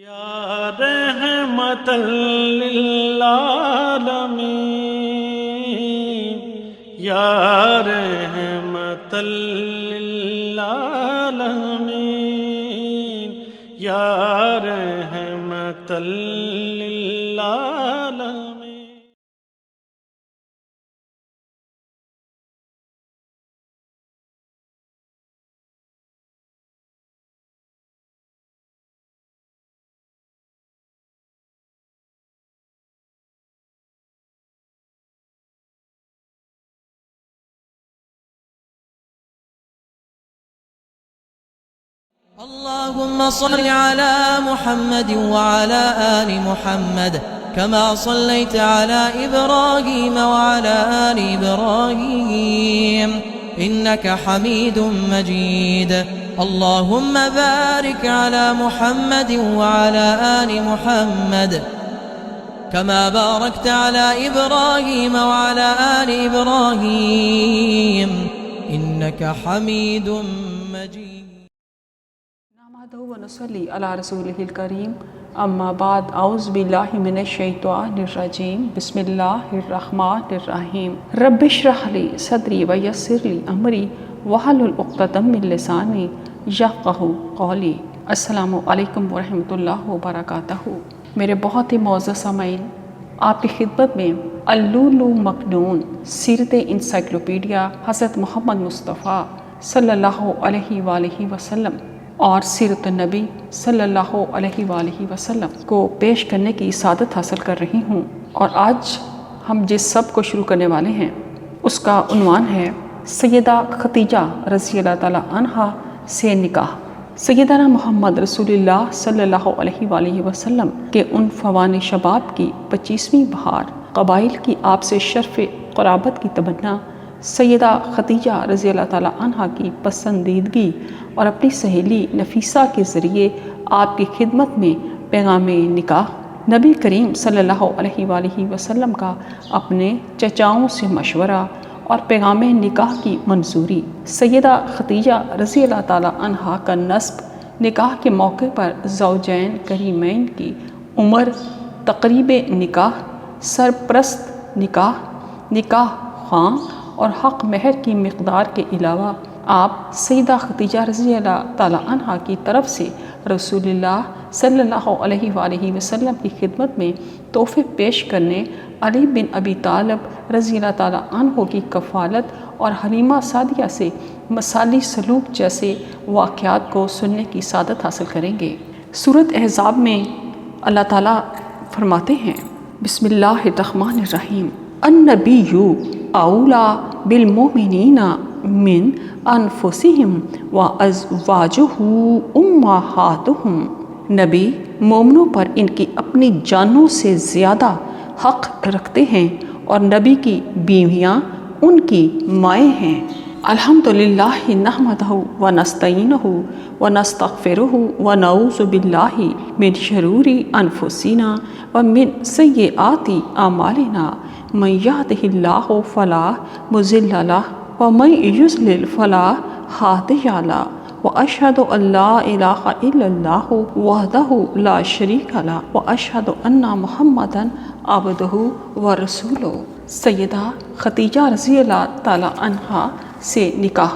یا رحمت للعالمین یا رحمت للعالمین یا رحمت للعالمین. اللهم صل على محمد وعلى آل محمد كما صليت على إبراهيم وعلى آل إبراهيم إنك حميد مجيد. اللهم بارك على محمد وعلى آل محمد كما باركت على إبراهيم وعلى آل إبراهيم إنك حميد مجيد. نحمده ونصلي على رسوله الكريم. اما بعد، اعوذ باللہ من الشیطان الرجیم. بسم اللہ الرحمن الرحیم. رب اشرح لی صدری ویسر لی امری واحلل عقدۃ من لسانی یفقہوا قولی. السلام علیکم ورحمۃ اللہ وبرکاتہ. میرے بہت ہی معزز سامعین، آپ کی خدمت میں اللؤلؤ مکنون سیرت انسائکلوپیڈیا حضرت محمد مصطفیٰ صلی اللہ علیہ وآلہ وسلم اور سیرت النبی صلی اللہ علیہ وآلہ وسلم کو پیش کرنے کی سعادت حاصل کر رہی ہوں. اور آج ہم جس سب کو شروع کرنے والے ہیں اس کا عنوان ہے سیدہ ختیجہ رضی اللہ تعالی عنہا سے نکاح. سیدنا محمد رسول اللہ صلی اللہ علیہ وآلہ وسلم کے ان فوان شباب کی 25ویں بہار، قبائل کی آپ سے شرف قرابت کی تمنا، سیدہ ختیجہ رضی اللہ تعالی عنہا کی پسندیدگی اور اپنی سہیلی نفیسہ کے ذریعے آپ کی خدمت میں پیغام نکاح. نبی کریم صلی اللہ علیہ وآلہ وسلم کا اپنے چچاؤں سے مشورہ اور پیغام نکاح کی منظوری. سیدہ ختیجہ رضی اللہ تعالی عنہا کا نسب نکاح کے موقع پر زوجین کریمین کی عمر، تقریب نکاح، سرپرست نکاح، نکاح خواں اور حق مہر کی مقدار کے علاوہ آپ سیدہ ختیجہ رضی اللہ تعالی عنہا کی طرف سے رسول اللہ صلی اللہ علیہ وآلہ وسلم کی خدمت میں تحفے پیش کرنے، علی بن ابی طالب رضی اللہ تعالی عنہ کی کفالت اور حلیمہ سعدیہ سے مثالی سلوک جیسے واقعات کو سننے کی سعادت حاصل کریں گے. سورۃ احزاب میں اللہ تعالیٰ فرماتے ہیں بسم اللہ الرحمن الرحیم. النبی اولا بالمؤمنین من انفسہم وازواجہ امہاتہم. نبی مومنوں پر ان کی اپنی جانوں سے زیادہ حق رکھتے ہیں اور نبی کی بیویاں ان کی مائیں ہیں. الحمدللہ نحمدہ ونستعینہ ونستغفرہ ونعوذ باللہ من شرور انفسنا ومن سیئات اعمالنا. من یہدہ اللہ فلا مضل لہ ومن یضلل فلا ہادی لہ. واشہد ان لا الہ الا اللہ وحدہ لا شریک لہ واشہد ان محمدا عبدہ ورسولہ. سیدہ ختیجہ رضی اللہ تعالی عنہا سے نکاح.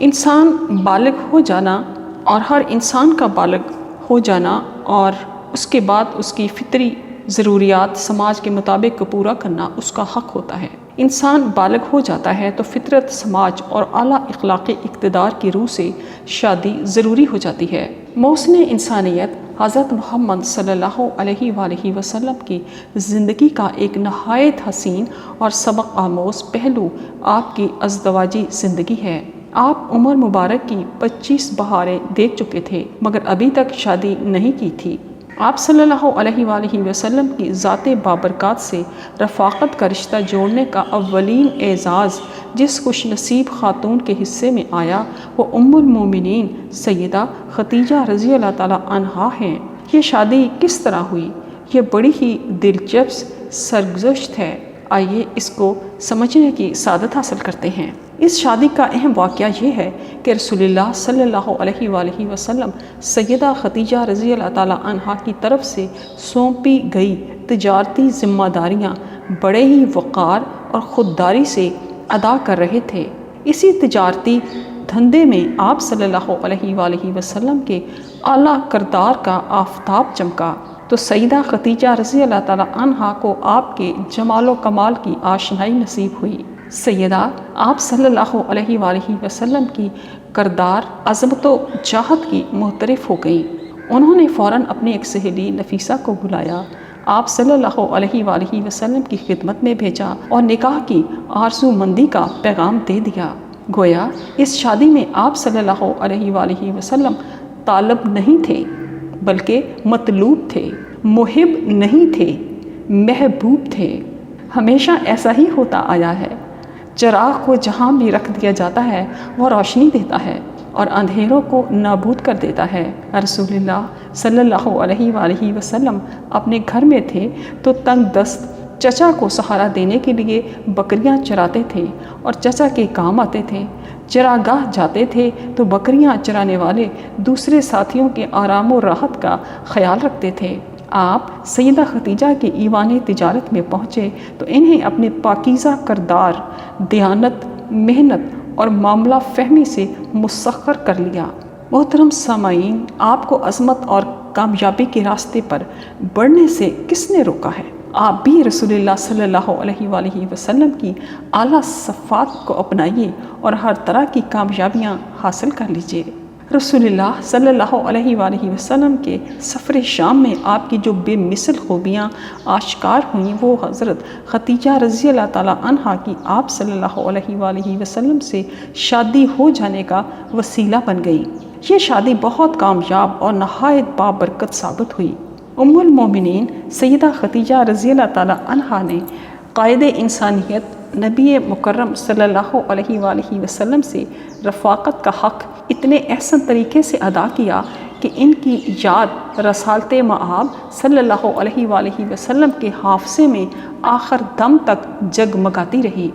انسان بالغ ہو جانا اور ہر انسان کا بالغ ہو جانا اور اس کے بعد اس کی فطری ضروریات سماج کے مطابق پورا کرنا اس کا حق ہوتا ہے. انسان بالغ ہو جاتا ہے تو فطرت، سماج اور اعلیٰ اخلاقی اقتدار کی روح سے شادی ضروری ہو جاتی ہے. محسن انسانیت حضرت محمد صلی اللہ علیہ وآلہ وسلم کی زندگی کا ایک نہایت حسین اور سبق آموز پہلو آپ کی ازدواجی زندگی ہے. آپ عمر مبارک کی 25 بہاریں دیکھ چکے تھے مگر ابھی تک شادی نہیں کی تھی. آپ صلی اللہ علیہ وآلہ وسلم کی ذات بابرکات سے رفاقت کا رشتہ جوڑنے کا اولین اعزاز جس خوش نصیب خاتون کے حصے میں آیا وہ ام المومنین سیدہ ختیجہ رضی اللہ تعالی عنہا ہیں. یہ شادی کس طرح ہوئی؟ یہ بڑی ہی دلچسپ سرگزشت ہے. آئیے اس کو سمجھنے کی سعادت حاصل کرتے ہیں. اس شادی کا اہم واقعہ یہ ہے کہ رسول اللہ صلی اللہ علیہ وآلہ وسلم سیدہ خدیجہ رضی اللہ تعالیٰ عنہا کی طرف سے سونپی گئی تجارتی ذمہ داریاں بڑے ہی وقار اور خودداری سے ادا کر رہے تھے۔ اسی تجارتی دھندے میں آپ صلی اللہ علیہ وآلہ وسلم کے اعلیٰ کردار کا آفتاب چمکا تو سیدہ خدیجہ رضی اللہ تعالیٰ عنہا کو آپ کے جمال و کمال کی آشنائی نصیب ہوئی۔ سیدہ آپ صلی اللہ علیہ وآلہ وسلم کی کردار عظمت و جاہت کی معترف ہو گئیں۔ انہوں نے فوراً اپنی ایک سہیلی نفیسہ کو بلایا، آپ صلی اللہ علیہ وآلہ وسلم کی خدمت میں بھیجا اور نکاح کی آرزو مندی کا پیغام دے دیا۔ گویا اس شادی میں آپ صلی اللہ علیہ وآلہ وسلم طالب نہیں تھے بلکہ مطلوب تھے، محب نہیں تھے، محبوب تھے۔ ہمیشہ ایسا ہی ہوتا آیا ہے، چراغ کو جہاں بھی رکھ دیا جاتا ہے وہ روشنی دیتا ہے اور اندھیروں کو نابود کر دیتا ہے۔ رسول اللہ صلی اللہ علیہ وآلہ وسلم اپنے گھر میں تھے تو تنگ دست چچا کو سہارا دینے کے لیے بکریاں چراتے تھے اور چچا کے کام آتے تھے۔ چراگاہ جاتے تھے تو بکریاں چرانے والے دوسرے ساتھیوں کے آرام و راحت کا خیال رکھتے تھے۔ آپ سیدہ خدیجہ کے ایوان تجارت میں پہنچے تو انہیں اپنے پاکیزہ کردار، دیانت، محنت اور معاملہ فہمی سے مسخر کر لیا۔ محترم سامعین، آپ کو عظمت اور کامیابی کے راستے پر بڑھنے سے کس نے روکا ہے؟ آپ بھی رسول اللہ صلی اللہ علیہ وآلہ وسلم کی اعلیٰ صفات کو اپنائیے اور ہر طرح کی کامیابیاں حاصل کر لیجیے۔ رسول اللہ صلی اللہ علیہ وآلہ وسلم کے سفر شام میں آپ کی جو بے مثل خوبیاں آشکار ہوئیں وہ حضرت خدیجہ رضی اللہ تعالیٰ عنہا کی آپ صلی اللہ علیہ وآلہ وسلم سے شادی ہو جانے کا وسیلہ بن گئی۔ یہ شادی بہت کامیاب اور نہایت بابرکت ثابت ہوئی۔ ام المومنین سیدہ خدیجہ رضی اللہ تعالیٰ عنہا نے قائد انسانیت نبی مکرم صلی اللہ علیہ وآلہ وسلم سے رفاقت کا حق اتنے احسن طریقے سے ادا کیا کہ ان کی یاد رسالت مآب صلی اللہ علیہ وآلہ وسلم کے حافظے میں آخر دم تک جگمگاتی رہی۔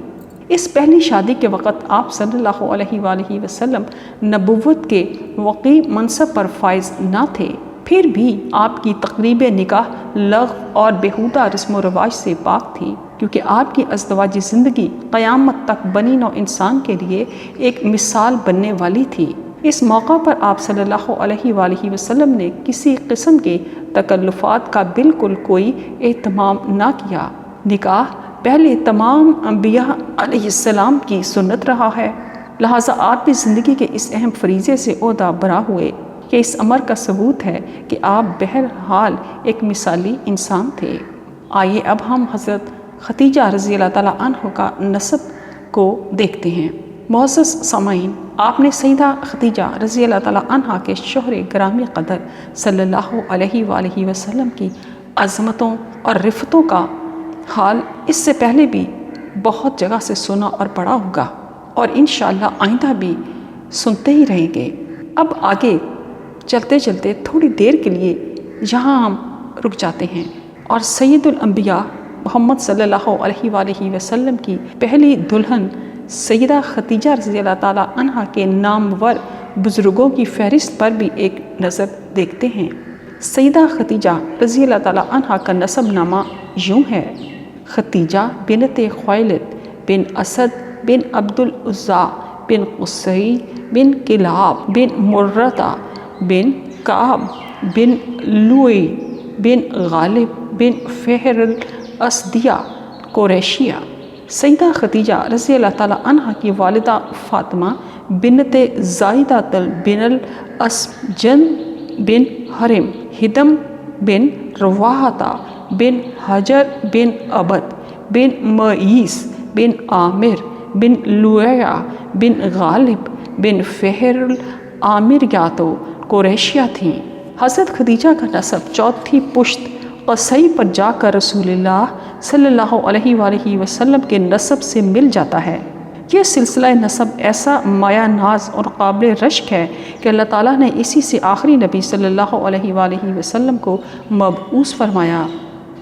اس پہلی شادی کے وقت آپ صلی اللہ علیہ وآلہ وسلم نبوت کے وقی منصب پر فائز نہ تھے، پھر بھی آپ کی تقریب نکاح لغو اور بیہودہ رسم و رواج سے پاک تھی، کیونکہ آپ کی ازدواجی زندگی قیامت تک بنی نوع انسان کے لیے ایک مثال بننے والی تھی۔ اس موقع پر آپ صلی اللہ علیہ وآلہ وسلم نے کسی قسم کے تکلفات کا بالکل کوئی اہتمام نہ کیا۔ نکاح پہلے تمام انبیاء علیہ السلام کی سنت رہا ہے، لہٰذا آپ بھی زندگی کے اس اہم فریضے سے عہدہ برا ہوئے کہ اس امر کا ثبوت ہے کہ آپ بہرحال ایک مثالی انسان تھے۔ آئیے اب ہم حضرت خدیجہ رضی اللہ تعالیٰ عنہ کا نسب کو دیکھتے ہیں۔ معزز سامعین، آپ نے سیدہ خدیجہ رضی اللہ تعالیٰ عنہ کے شوہر گرامی قدر صلی اللہ علیہ وآلہ وسلم کی عظمتوں اور رفتوں کا حال اس سے پہلے بھی بہت جگہ سے سنا اور پڑھا ہوگا اور انشاءاللہ آئندہ بھی سنتے ہی رہیں گے۔ اب آگے چلتے چلتے تھوڑی دیر کے لیے یہاں ہم رک جاتے ہیں اور سید الانبیاء محمد صلی اللہ علیہ وآلہ وسلم کی پہلی دلہن سیدہ خدیجہ رضی اللہ تعالیٰ عنہ کے نامور بزرگوں کی فہرست پر بھی ایک نظر دیکھتے ہیں۔ سیدہ خدیجہ رضی اللہ تعالیٰ عنہ کا نسب نامہ یوں ہے: خدیجہ بنت خویلد بن اسد بن عبد العزیٰ بن قصی بن کلاب بن مرتہ بن کعب بن لوئی بن غالب بن فہر الاسدیہ قریشیہ۔ سیدہ خدیجہ رضی اللہ تعالیٰ عنہ کی والدہ فاطمہ بنت زائدہ بن الاسجن بن حرم ہدم بن رواحہ بن حجر بن عبد بن معیس بن عامر بن لویہ بن غالب بن فہر العامریاتو قریشیہ تھیں۔ حضرت خدیجہ کا نسب چوتھی پشت قصی پر جا کر رسول اللہ صلی اللہ علیہ وآلہ وسلم کے نسب سے مل جاتا ہے۔ یہ سلسلہ نسب ایسا مایہ ناز اور قابل رشک ہے کہ اللہ تعالیٰ نے اسی سے آخری نبی صلی اللہ علیہ وآلہ وسلم کو مبعوث فرمایا۔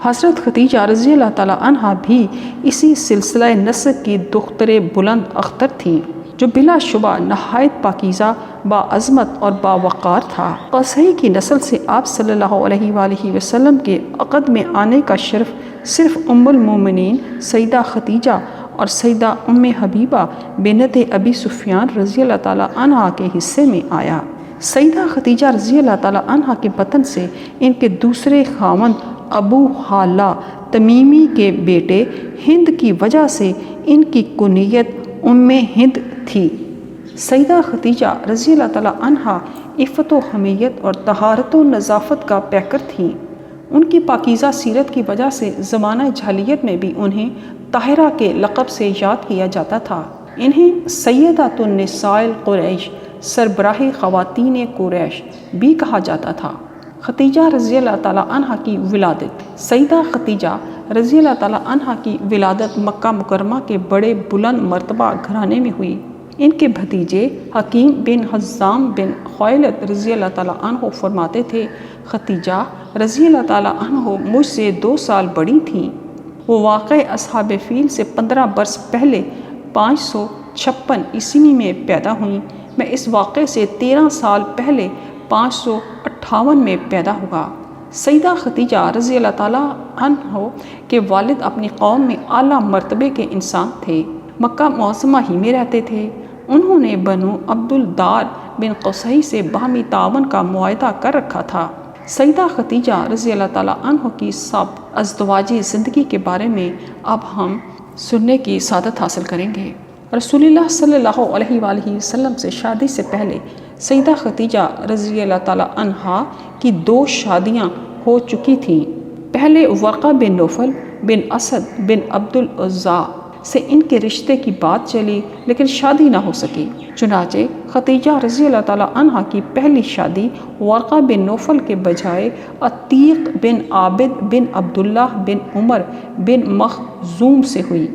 حضرت خدیجہ رضی اللہ تعالی عنہ بھی اسی سلسلہ نسب کی دختر بلند اختر تھیں، جو بلا شبہ نہایت پاکیزہ، باعظمت اور باوقار تھا۔ قصی کی نسل سے آپ صلی اللہ علیہ وآلہ وسلم کے عقد میں آنے کا شرف صرف ام المومنین سیدہ خدیجہ اور سیدہ ام حبیبہ بنت ابی سفیان رضی اللہ تعالی عنہ کے حصے میں آیا۔ سیدہ خدیجہ رضی اللہ تعالی عنہ کے بطن سے ان کے دوسرے خاوند ابو حالہ تمیمی کے بیٹے ہند کی وجہ سے ان کی کنیت ام ہند تھی۔ سیدہ خدیجہ رضی اللہ تعالی عنہ عفت و حمیت اور طہارت و نظافت کا پیکر تھیں۔ ان کی پاکیزہ سیرت کی وجہ سے زمانہ جاہلیت میں بھی انہیں طاہرہ کے لقب سے یاد کیا جاتا تھا۔ انہیں سیدۃ النساء قریش، سربراہ خواتین قریش بھی کہا جاتا تھا۔ خدیجہ رضی اللہ تعالی عنہ کی ولادت۔ سیدہ خدیجہ رضی اللہ تعالی عنہ کی ولادت مکہ مکرمہ کے بڑے بلند مرتبہ گھرانے میں ہوئی۔ ان کے بھتیجے حکیم بن حزام بن خویلد رضی اللہ تعالی عنہ فرماتے تھے، خدیجہ رضی اللہ تعالی عنہ مجھ سے 2 سال بڑی تھیں۔ وہ واقع اصحاب فیل سے 15 برس پہلے 556 عیسوی میں پیدا ہوئیں۔ میں اس واقعے سے 13 سال پہلے 558 میں پیدا ہوا۔ سیدہ خدیجہ رضی اللہ تعالیٰ عنہ کے والد اپنی قوم میں اعلیٰ مرتبے کے انسان تھے، مکہ معظمہ ہی میں رہتے تھے۔ انہوں نے بنو عبدالدار بن قصی سے باہمی تعاون کا معاہدہ کر رکھا تھا۔ سیدہ خدیجہ رضی اللہ تعالیٰ عنہ کی سابق ازدواجی زندگی کے بارے میں اب ہم سننے کی سعادت حاصل کریں گے۔ رسول اللہ صلی اللہ علیہ وآلہ وسلم سے شادی سے پہلے سیدہ خدیجہ رضی اللہ تعالیٰ عنہا کی 2 شادیاں ہو چکی تھیں۔ پہلے ورقہ بن نوفل بن اسد بن عبد العزیٰ سے ان کے رشتے کی بات چلی، لیکن شادی نہ ہو سکی۔ چنانچہ خدیجہ رضی اللہ تعالیٰ عنہ کی پہلی شادی ورقہ بن نوفل کے بجائے عتیق بن عابد بن عبداللہ بن عمر بن مخزوم سے ہوئی۔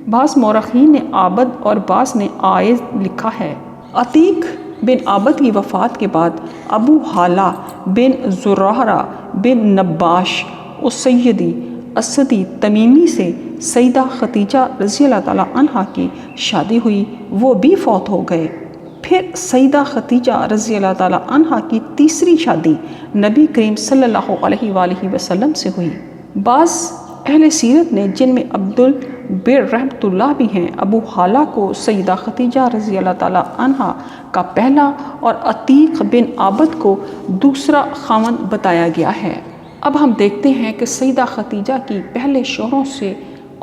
بعض مورخین نے عابد اور بعض نے عائد لکھا ہے۔ عتیق بن عابد کی وفات کے بعد ابو حالہ بن زرارہ بن نباش اسیدی اسدی تمیمی سے سیدہ خدیجہ رضی اللہ تعالیٰ عنہ کی شادی ہوئی، وہ بھی فوت ہو گئے۔ پھر سیدہ خدیجہ رضی اللہ تعالیٰ عنہ کی تیسری شادی نبی کریم صلی اللہ علیہ وآلہ وسلم سے ہوئی۔ بعض اہل سیرت نے، جن میں عبدالبر رحمۃ اللہ بھی ہیں، ابو حالہ کو سیدہ خدیجہ رضی اللہ تعالیٰ عنہ کا پہلا اور عتیق بن عابد کو دوسرا خاوند بتایا گیا ہے۔ اب ہم دیکھتے ہیں کہ سیدہ خدیجہ کی پہلے شوہروں سے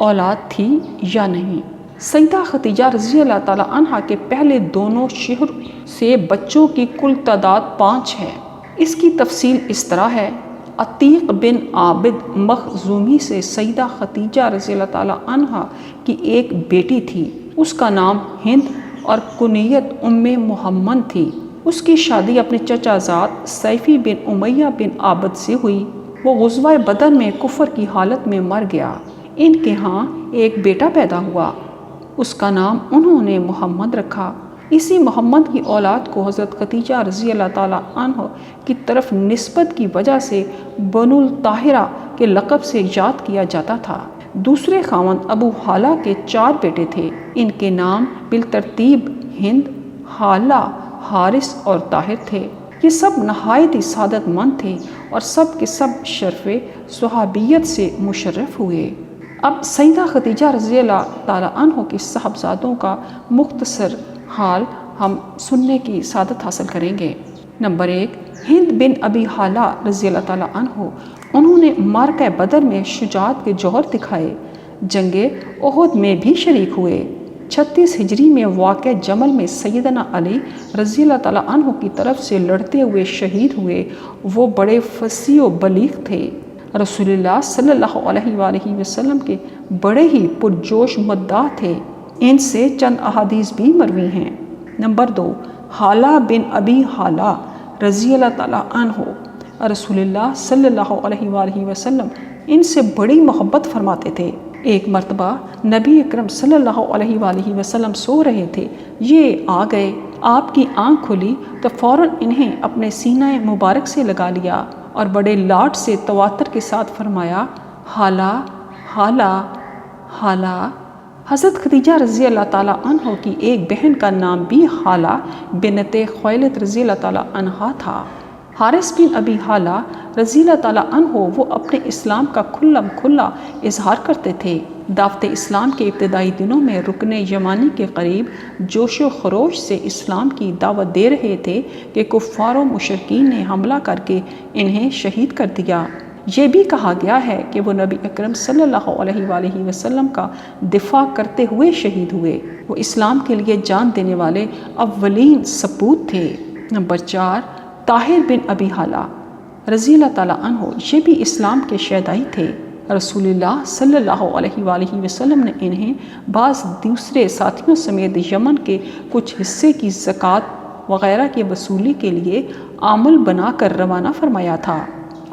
اولاد تھی یا نہیں۔ سیدہ خدیجہ رضی اللہ تعالیٰ عنہ کے پہلے دونوں شوہر سے بچوں کی کل تعداد 5 ہے۔ اس کی تفصیل اس طرح ہے: عتیق بن عابد مخزومی سے سیدہ خدیجہ رضی اللہ تعالیٰ عنہ کی ایک بیٹی تھی، اس کا نام ہند اور کنیت ام محمد تھی۔ اس کی شادی اپنے چچا زاد سیفی بن امیہ بن عابد سے ہوئی۔ وہ غزوہ بدر میں کفر کی حالت میں مر گیا۔ ان کے ہاں ایک بیٹا پیدا ہوا، اس کا نام انہوں نے محمد رکھا۔ اسی محمد کی اولاد کو حضرت خدیجہ رضی اللہ تعالیٰ عنہ کی طرف نسبت کی وجہ سے بنو الطاہرہ کے لقب سے یاد کیا جاتا تھا۔ دوسرے خاوند ابو حالہ کے 4 بیٹے تھے، ان کے نام بالترتیب ہند، حالہ، حارث اور طاہر تھے۔ یہ سب نہایت ہی سعادت مند تھے اور سب کے سب شرف صحابیت سے مشرف ہوئے۔ اب سیدہ خدیجہ رضی اللہ تعالیٰ عنہ کے صاحبزادوں کا مختصر حال ہم سننے کی سعادت حاصل کریں گے۔ نمبر 1، ہند بن ابی حالہ رضی اللہ تعالیٰ عنہ۔ انہوں نے معرکہ بدر میں شجاعت کے جوہر دکھائے، جنگ احد میں بھی شریک ہوئے۔ 36 ہجری میں واقع جمل میں سیدنا علی رضی اللہ تعالیٰ عنہ کی طرف سے لڑتے ہوئے شہید ہوئے۔ وہ بڑے فصیح و بلیغ تھے، رسول اللہ صلی اللہ علیہ وآلہ وسلم کے بڑے ہی پرجوش مداح تھے۔ ان سے چند احادیث بھی مروی ہیں۔ نمبر 2، حالہ بن ابی حالہ رضی اللہ تعالیٰ عنہ۔ رسول اللہ صلی اللہ علیہ وآلہ وسلم ان سے بڑی محبت فرماتے تھے۔ ایک مرتبہ نبی اکرم صلی اللہ علیہ وآلہ وسلم سو رہے تھے، یہ آ گئے۔ آپ کی آنکھ کھلی تو فوراً انہیں اپنے سینہ مبارک سے لگا لیا اور بڑے لاڈ سے تواتر کے ساتھ فرمایا، حالہ حالہ حالہ۔ حضرت خدیجہ رضی اللہ تعالیٰ عنہ کی ایک بہن کا نام بھی حالہ بنت خویلد رضی اللہ تعالیٰ عنہ تھا۔ حارث بن ابی حالہ رضی اللہ تعالیٰ عنہ وہ اپنے اسلام کا کھلم کھلا اظہار کرتے تھے۔ دعوت اسلام کے ابتدائی دنوں میں رکن یمانی کے قریب جوش و خروش سے اسلام کی دعوت دے رہے تھے کہ کفار و مشرکین نے حملہ کر کے انہیں شہید کر دیا۔ یہ بھی کہا گیا ہے کہ وہ نبی اکرم صلی اللہ علیہ وآلہ وسلم کا دفاع کرتے ہوئے شہید ہوئے۔ وہ اسلام کے لیے جان دینے والے اولین سپوت تھے۔ نمبر 4، طاہر بن ابی حالہ رضی اللہ تعالیٰ عنہ، یہ بھی اسلام کے شیدائی تھے۔ رسول اللہ صلی اللہ علیہ وآلہ وسلم نے انہیں بعض دوسرے ساتھیوں سمیت یمن کے کچھ حصے کی زکوٰۃ وغیرہ کی وصولی کے لیے عامل بنا کر روانہ فرمایا تھا۔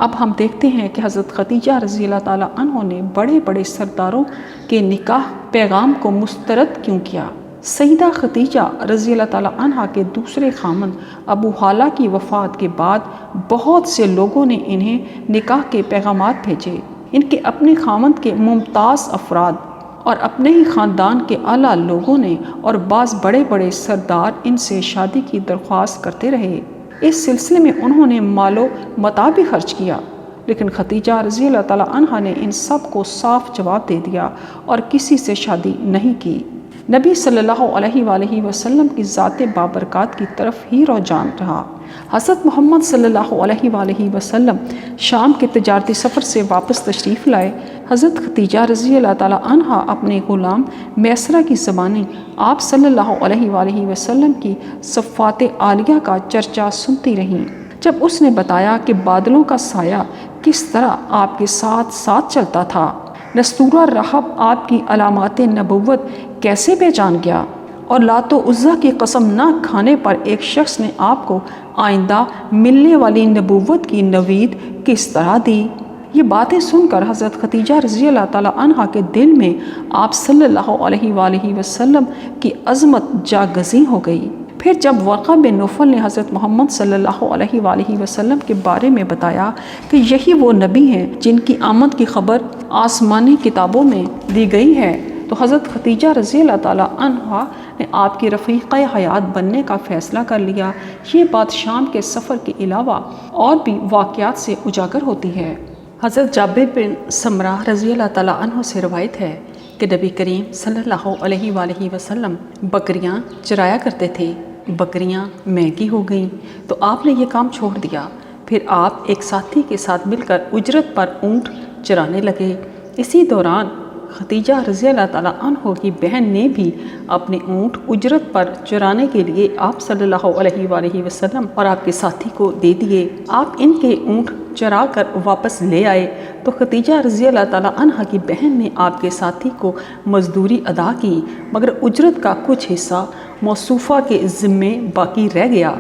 اب ہم دیکھتے ہیں کہ حضرت خدیجہ رضی اللہ تعالیٰ عنہ نے بڑے بڑے سرداروں کے نکاح پیغام کو مسترد کیوں کیا۔ سیدہ خدیجہ رضی اللہ تعالیٰ عنہ کے دوسرے خامند ابو حالہ کی وفات کے بعد بہت سے لوگوں نے انہیں نکاح کے پیغامات بھیجے۔ ان کے اپنے خامند کے ممتاز افراد اور اپنے ہی خاندان کے اعلیٰ لوگوں نے اور بعض بڑے بڑے سردار ان سے شادی کی درخواست کرتے رہے۔ اس سلسلے میں انہوں نے مال و متاع بھی خرچ کیا، لیکن خدیجہ رضی اللہ تعالیٰ عنہ نے ان سب کو صاف جواب دے دیا اور کسی سے شادی نہیں کی۔ نبی صلی اللہ علیہ وآلہ وسلم کی ذات بابرکات کی طرف ہی رجحان رہا۔ حضرت محمد صلی اللہ علیہ وآلہ وسلم شام کے تجارتی سفر سے واپس تشریف لائے۔ حضرت خدیجہ رضی اللہ تعالیٰ عنہ اپنے غلام میسرہ کی زبانی آپ صلی اللہ علیہ وآلہ وسلم کی صفات عالیہ کا چرچا سنتی رہیں۔ جب اس نے بتایا کہ بادلوں کا سایہ کس طرح آپ کے ساتھ ساتھ چلتا تھا، نستورہ رہب آپ کی علامات نبوت کیسے پہچان گیا، اور لات و عزیٰ کی قسم نہ کھانے پر ایک شخص نے آپ کو آئندہ ملنے والی نبوت کی نوید کس طرح دی، یہ باتیں سن کر حضرت خدیجہ رضی اللہ تعالیٰ عنہ کے دل میں آپ صلی اللہ علیہ وآلہ وسلم کی عظمت جاگزیں ہو گئی۔ پھر جب ورقہ بن نوفل نے حضرت محمد صلی اللہ علیہ وآلہ وسلم کے بارے میں بتایا کہ یہی وہ نبی ہیں جن کی آمد کی خبر آسمانی کتابوں میں دی گئی ہے، تو حضرت خدیجہ رضی اللہ تعالیٰ عنہ نے آپ کی رفیقہ حیات بننے کا فیصلہ کر لیا۔ یہ بات شام کے سفر کے علاوہ اور بھی واقعات سے اجاگر ہوتی ہے۔ حضرت جابر بن سمرہ رضی اللہ تعالیٰ عنہ سے روایت ہے کہ نبی کریم صلی اللہ علیہ وآلہ وسلم بکریاں چرایا کرتے تھے۔ بکریاں مہنگی ہو گئیں تو آپ نے یہ کام چھوڑ دیا۔ پھر آپ ایک ساتھی کے ساتھ مل کر اجرت پر اونٹ چرانے لگے۔ اسی دوران خدیجہ رضی اللہ تعالیٰ عنہ کی بہن نے بھی اپنے اونٹ اجرت پر چرانے کے لیے آپ صلی اللہ علیہ وآلہ وسلم اور آپ کے ساتھی کو دے دیے۔ آپ ان کے اونٹ چرا کر واپس لے آئے تو خدیجہ رضی اللہ تعالیٰ عنہ کی بہن نے آپ کے ساتھی کو مزدوری ادا کی، مگر اجرت کا کچھ حصہ موصوفہ کے ذمے باقی رہ گیا۔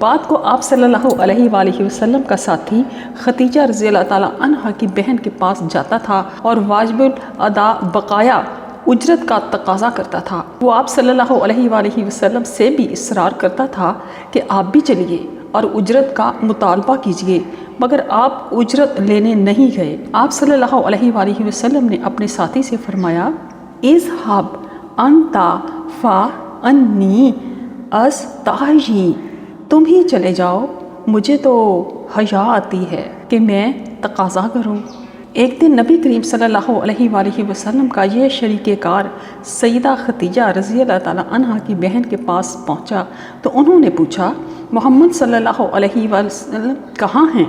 بعد کو آپ صلی اللہ علیہ وآلہ وسلم کا ساتھی خدیجہ رضی اللہ تعالیٰ عنہ کی بہن کے پاس جاتا تھا اور واجب الادا بقایا اجرت کا تقاضا کرتا تھا۔ وہ آپ صلی اللہ علیہ وآلہ وسلم سے بھی اصرار کرتا تھا کہ آپ بھی چلیے اور اجرت کا مطالبہ کیجیے، مگر آپ اجرت لینے نہیں گئے۔ آپ صلی اللہ علیہ وآلہ وسلم نے اپنے ساتھی سے فرمایا، اذهب انت فانی استحیی، تم ہی چلے جاؤ، مجھے تو حیا آتی ہے کہ میں تقاضا کروں۔ ایک دن نبی کریم صلی اللہ علیہ وآلہ وسلم کا یہ شریک کار سیدہ خدیجہ رضی اللہ تعالیٰ عنہ کی بہن کے پاس پہنچا تو انہوں نے پوچھا، محمد صلی اللہ علیہ وسلم کہاں ہیں؟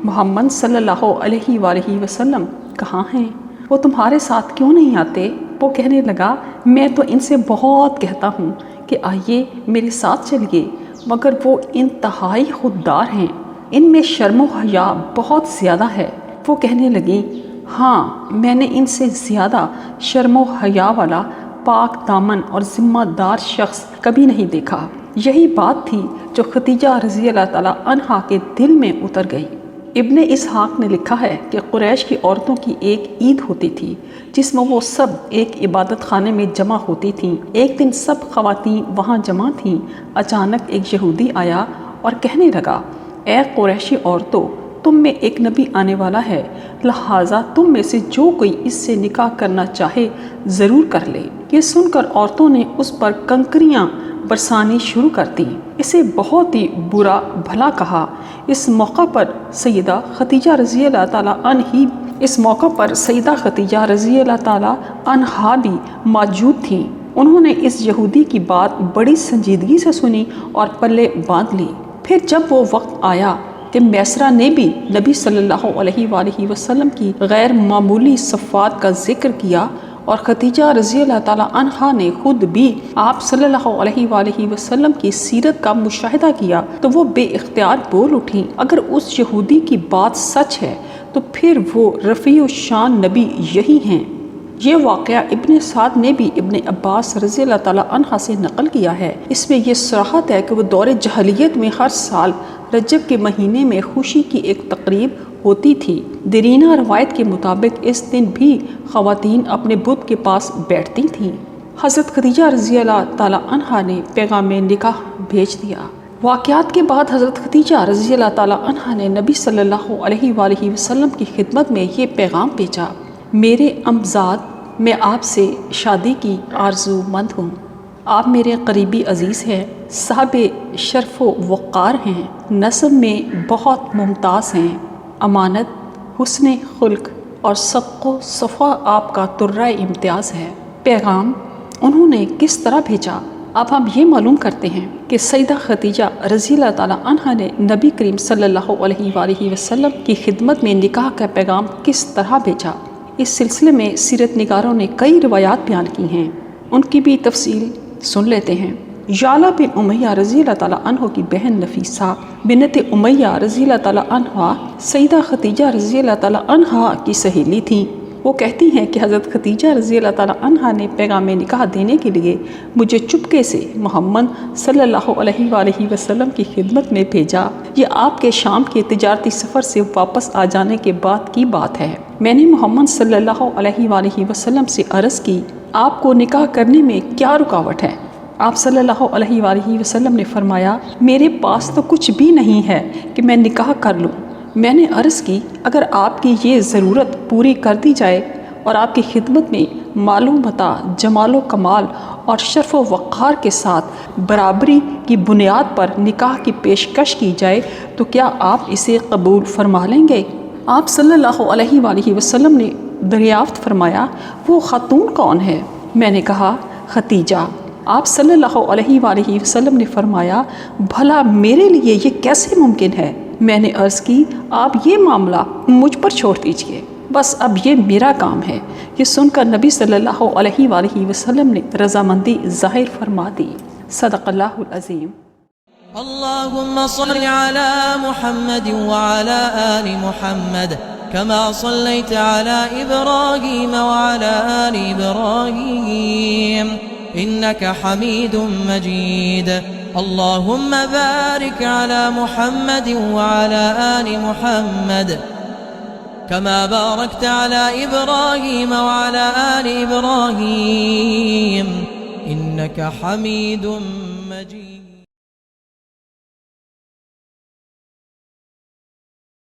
محمد صلی اللہ علیہ وآلہ وسلم کہاں ہیں؟ وہ تمہارے ساتھ کیوں نہیں آتے؟ وہ کہنے لگا، میں تو ان سے بہت کہتا ہوں کہ آئیے میرے ساتھ چلیے، مگر وہ انتہائی خوددار ہیں، ان میں شرم و حیا بہت زیادہ ہے۔ وہ کہنے لگی، ہاں میں نے ان سے زیادہ شرم و حیا والا پاک دامن اور ذمہ دار شخص کبھی نہیں دیکھا۔ یہی بات تھی جو خدیجہ رضی اللہ تعالیٰ عنہا کے دل میں اتر گئی۔ ابن اسحاق نے لکھا ہے کہ قریش کی عورتوں کی ایک عید ہوتی تھی جس میں وہ سب ایک عبادت خانے میں جمع ہوتی تھیں۔ ایک دن سب خواتین وہاں جمع تھیں۔ اچانک ایک یہودی آیا اور کہنے لگا، اے قریشی عورتوں، تم میں ایک نبی آنے والا ہے، لہٰذا تم میں سے جو کوئی اس سے نکاح کرنا چاہے ضرور کر لے۔ یہ سن کر عورتوں نے اس پر کنکریاں برسانی شروع کر دیں، اسے بہت ہی برا بھلا کہا۔ اس موقع پر سیدہ خدیجہ رضی اللہ تعالیٰ عنہا بھی موجود تھیں۔ انہوں نے اس یہودی کی بات بڑی سنجیدگی سے سنی اور پلے باندھ لی۔ پھر جب وہ وقت آیا کہ میسرہ نے بھی نبی صلی اللہ علیہ وآلہ وسلم کی غیر معمولی صفات کا ذکر کیا اور خدیجہ رضی اللہ تعالیٰ عنہا نے خود بھی آپ صلی اللہ علیہ وآلہ وسلم کی سیرت کا مشاہدہ کیا، تو وہ بے اختیار بول اٹھیں، اگر اس یہودی کی بات سچ ہے تو پھر وہ رفیع الشان نبی یہی ہیں۔ یہ واقعہ ابن سعد نے بھی ابن عباس رضی اللہ تعالیٰ عنہ سے نقل کیا ہے۔ اس میں یہ صراحت ہے کہ وہ دور جاہلیت میں ہر سال رجب کے مہینے میں خوشی کی ایک تقریب ہوتی تھی۔ دیرینہ روایت کے مطابق اس دن بھی خواتین اپنے بت کے پاس بیٹھتی تھیں۔ حضرت خدیجہ رضی اللہ تعالیٰ عنہ نے پیغام نکاح بھیج دیا۔ واقعات کے بعد حضرت خدیجہ رضی اللہ تعالیٰ عنہ نے نبی صلی اللہ علیہ وآلہ وسلم کی خدمت میں یہ پیغام بھیجا: میرے امزاد، میں آپ سے شادی کی آرزو مند ہوں۔ آپ میرے قریبی عزیز ہیں، صاحب شرف و وقار ہیں، نسب میں بہت ممتاز ہیں، امانت، حسن خلق اور صدق و صفا آپ کا ترہ امتیاز ہے۔ پیغام انہوں نے کس طرح بھیجا؟ اب ہم یہ معلوم کرتے ہیں کہ سیدہ خدیجہ رضی اللہ تعالیٰ عنہ نے نبی کریم صلی اللہ علیہ وآلہ وسلم کی خدمت میں نکاح کا پیغام کس طرح بھیجا۔ اس سلسلے میں سیرت نگاروں نے کئی روایات بیان کی ہیں، ان کی بھی تفصیل سن لیتے ہیں۔ یعلا بن امیہ رضی اللہ تعالیٰ عنہ کی بہن نفیسہ بنت امیہ رضی اللہ تعالیٰ عنہ سیدہ خدیجہ رضی اللہ تعالیٰ عنہ کی سہیلی تھیں۔ وہ کہتی ہیں کہ حضرت خدیجہ رضی اللہ تعالیٰ عنہ نے پیغام نکاح دینے کے لیے مجھے چپکے سے محمد صلی اللہ علیہ وآلہ وسلم کی خدمت میں بھیجا۔ یہ آپ کے شام کے تجارتی سفر سے واپس آ جانے کے بعد کی بات ہے۔ میں نے محمد صلی اللہ علیہ وآلہ وسلم سے عرض کی، آپ کو نکاح کرنے میں کیا رکاوٹ ہے؟ آپ صلی اللہ علیہ وآلہ وسلم نے فرمایا، میرے پاس تو کچھ بھی نہیں ہے کہ میں نکاح کر لوں۔ میں نے عرض کی، اگر آپ کی یہ ضرورت پوری کر دی جائے اور آپ کی خدمت میں مال و متاع، جمال و کمال اور شرف و وقار کے ساتھ برابری کی بنیاد پر نکاح کی پیشکش کی جائے تو کیا آپ اسے قبول فرما لیں گے؟ آپ صلی اللہ علیہ وآلہ وسلم نے دریافت فرمایا، وہ خاتون کون ہے؟ میں نے کہا، خدیجہ۔ آپ صلی اللہ علیہ وآلہ وسلم نے فرمایا، بھلا میرے لیے یہ کیسے ممکن ہے؟ میں نے عرض کی، آپ یہ معاملہ مجھ پر چھوڑ دیجئے، بس اب یہ میرا کام ہے۔ یہ سن کر نبی صلی اللہ علیہ وآلہ وسلم نے رضامندی ظاہر فرما دی۔ صدق اللہ العظیم۔ اللهم صل على محمد وعلى آل محمد كما صليت على إبراهيم وعلى آل إبراهيم إنك حميد مجيد اللهم بارك على محمد وعلى آل محمد كما باركت على إبراهيم وعلى آل إبراهيم إنك حميد مجيد.